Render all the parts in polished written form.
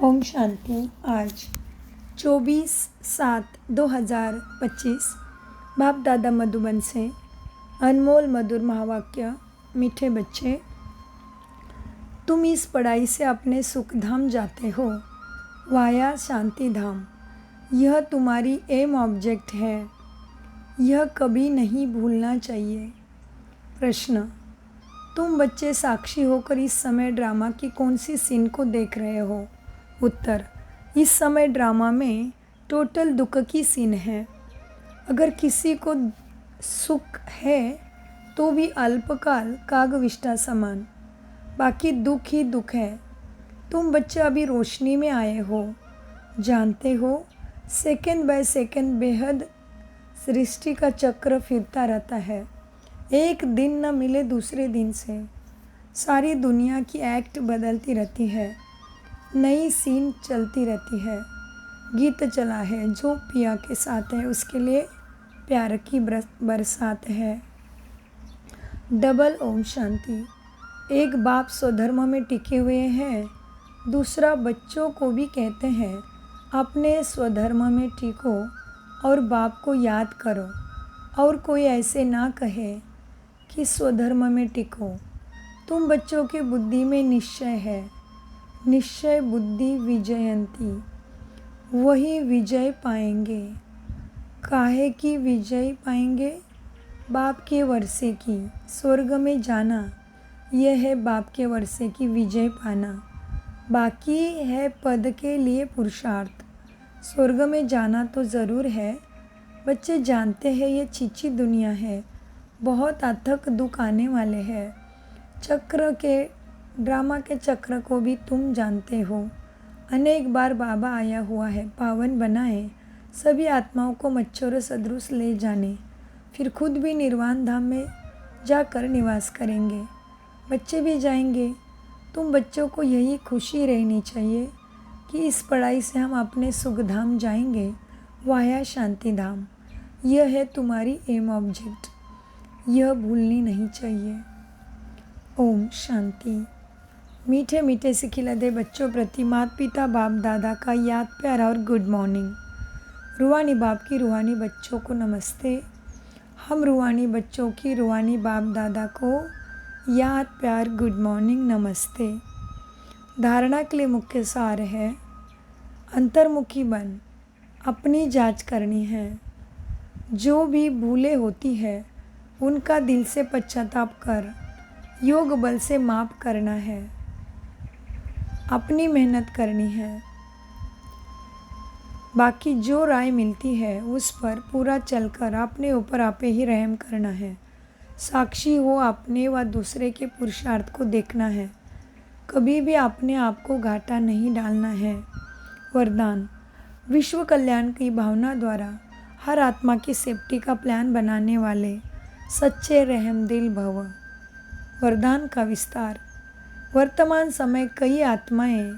ओम शांति। आज 24/7/2025 बाप दादा मधुबन से अनमोल मधुर महावाक्य। मीठे बच्चे, तुम इस पढ़ाई से अपने सुख धाम जाते हो, वाया शांति धाम। यह तुम्हारी एम ऑब्जेक्ट है, यह कभी नहीं भूलना चाहिए। प्रश्न, तुम बच्चे साक्षी होकर इस समय ड्रामा की कौन सी सीन को देख रहे हो? उत्तर, इस समय ड्रामा में टोटल दुख की सीन है। अगर किसी को सुख है तो भी अल्पकाल कागविष्टा समान, बाकी दुख ही दुख है। तुम बच्चे अभी रोशनी में आए हो, जानते हो सेकंड बाय सेकंड बेहद सृष्टि का चक्र फिरता रहता है। एक दिन न मिले दूसरे दिन से सारी दुनिया की एक्ट बदलती रहती है, नई सीन चलती रहती है। गीत चला है, जो पिया के साथ है उसके लिए प्यार की बरसात है। डबल ओम शांति। एक बाप स्वधर्म में टिके हुए हैं, दूसरा बच्चों को भी कहते हैं अपने स्वधर्म में टिको और बाप को याद करो। और कोई ऐसे ना कहे कि स्वधर्म में टिको। तुम बच्चों की बुद्धि में निश्चय है, निश्चय बुद्धि विजयंती, वही विजय पाएंगे। काहे की विजय पाएंगे? बाप के वर्षे की स्वर्ग में जाना, यह है बाप के वर्षे की विजय पाना। बाकी है पद के लिए पुरुषार्थ। स्वर्ग में जाना तो ज़रूर है। बच्चे जानते हैं ये चीची दुनिया है, बहुत अथक दुख आने वाले हैं। चक्र के ड्रामा के चक्र को भी तुम जानते हो। अनेक बार बाबा आया हुआ है, पावन बनाए सभी आत्माओं को मच्छर सदृश ले जाने, फिर खुद भी निर्वाण धाम में जाकर निवास करेंगे। बच्चे भी जाएंगे। तुम बच्चों को यही खुशी रहनी चाहिए कि इस पढ़ाई से हम अपने सुख धाम जाएंगे, वाया शांति धाम। यह है तुम्हारी एम ऑब्जेक्ट, यह भूलनी नहीं चाहिए। ओम शांति। मीठे मीठे से खिलते बच्चों प्रति माता पिता बाप दादा का याद प्यार और गुड मॉर्निंग। रूहानी बाप की रूहानी बच्चों को नमस्ते। हम रूहानी बच्चों की रूहानी बाप दादा को याद प्यार गुड मॉर्निंग नमस्ते। धारणा के लिए मुख्य सार है, अंतर्मुखी बन, अपनी जांच करनी है। जो भी भूलें होती है उनका दिल से पश्चाताप कर योग बल से माफ़ करना है। अपनी मेहनत करनी है। बाकी जो राय मिलती है उस पर पूरा चलकर अपने ऊपर आपे ही रहम करना है। साक्षी हो अपने व दूसरे के पुरुषार्थ को देखना है। कभी भी अपने आप को घाटा नहीं डालना है। वरदान, विश्व कल्याण की भावना द्वारा हर आत्मा की सेफ्टी का प्लान बनाने वाले सच्चे रहम दिल भव। वरदान का विस्तार। वर्तमान समय कई आत्माएं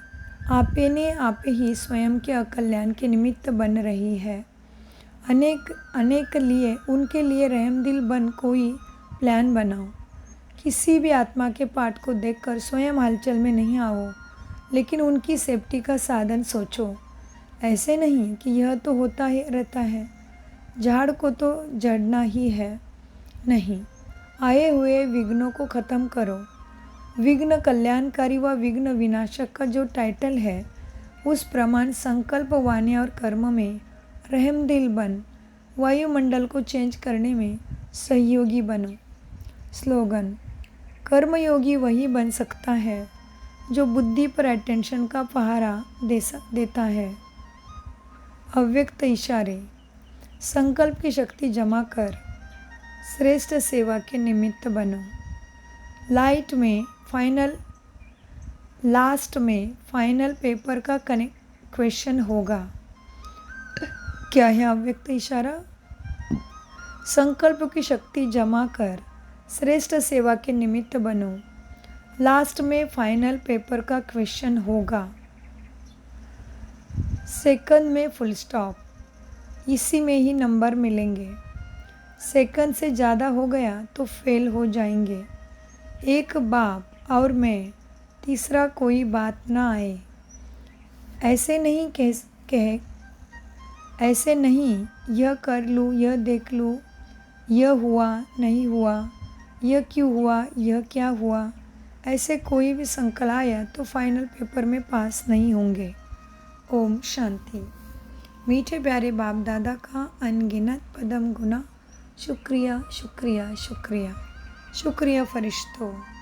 आपे ने आपे ही स्वयं के अकल्याण के निमित्त बन रही है। अनेक लिए उनके लिए रहम दिल बन कोई प्लान बनाओ। किसी भी आत्मा के पाठ को देखकर स्वयं हलचल में नहीं आओ, लेकिन उनकी सेफ्टी का साधन सोचो। ऐसे नहीं कि यह तो होता ही रहता है, झाड़ को तो जड़ना ही है। नहीं, आए हुए विघ्नों को ख़त्म करो। विघ्न कल्याणकारी व विघ्न विनाशक का जो टाइटल है, उस प्रमाण संकल्प वाणी और कर्म में रहम दिल बन वायुमंडल को चेंज करने में सहयोगी बनो। स्लोगन, कर्मयोगी वही बन सकता है जो बुद्धि पर अटेंशन का पहारा देता है। अव्यक्त इशारे, संकल्प की शक्ति जमा कर श्रेष्ठ सेवा के निमित्त बनो। लास्ट में फाइनल पेपर का क्वेश्चन होगा। क्या है अव्यक्त इशारा? संकल्प की शक्ति जमा कर श्रेष्ठ सेवा के निमित्त बनो। लास्ट में फाइनल पेपर का क्वेश्चन होगा। सेकंड में फुल स्टॉप, इसी में ही नंबर मिलेंगे। सेकंड से ज़्यादा हो गया तो फेल हो जाएंगे। एक बाप और मैं, तीसरा कोई बात ना आए। ऐसे नहीं ऐसे नहीं यह कर लूँ, यह देख लूँ, यह हुआ नहीं हुआ, यह क्यों हुआ, यह क्या हुआ, ऐसे कोई भी संकल्प आया तो फाइनल पेपर में पास नहीं होंगे। ओम शांति। मीठे प्यारे बाप दादा का अनगिनत पदम गुना शुक्रिया शुक्रिया शुक्रिया। शुक्रिया फरिश्तों।